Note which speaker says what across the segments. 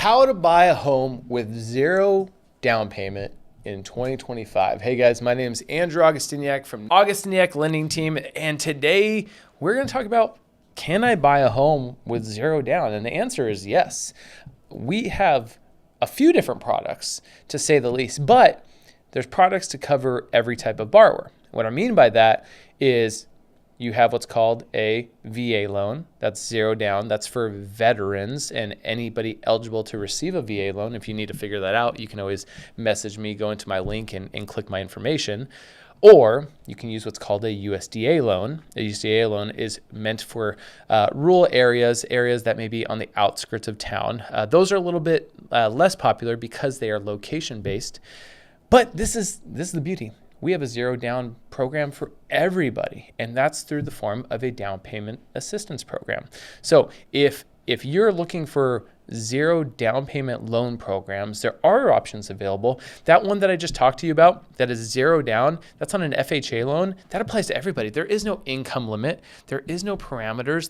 Speaker 1: How to buy a home with zero down payment in 2025. Hey guys, my name is Andrew Augustiniak from Augustiniak Lending Team, and today we're going to talk about, can I buy a home with zero down? And the answer is yes. We have a few different products, to say the least, but there's products to cover every type of borrower. What I mean by that is you have what's called a VA loan. That's zero down. That's for veterans and anybody eligible to receive a VA loan. If you need to figure that out, you can always message me, go into my link and click my information. Or you can use what's called a USDA loan. A USDA loan is meant for rural areas that may be on the outskirts of town. Those are a little bit less popular because they are location based. But this is the beauty. We have a zero down program for everybody, and that's through the form of a down payment assistance program. So if you're looking for zero down payment loan programs, there are options available. That one that I just talked to you about, that is zero down, that's on an FHA loan. That applies to everybody. There is no income limit. There is no parameters.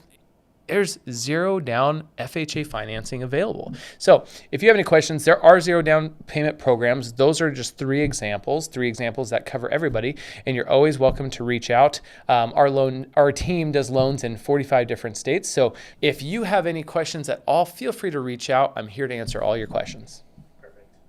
Speaker 1: There's zero down FHA financing available. So if you have any questions, there are zero down payment programs. Those are just three examples that cover everybody, and you're always welcome to reach out. Our team does loans in 45 different states. So if you have any questions at all, feel free to reach out. I'm here to answer all your questions.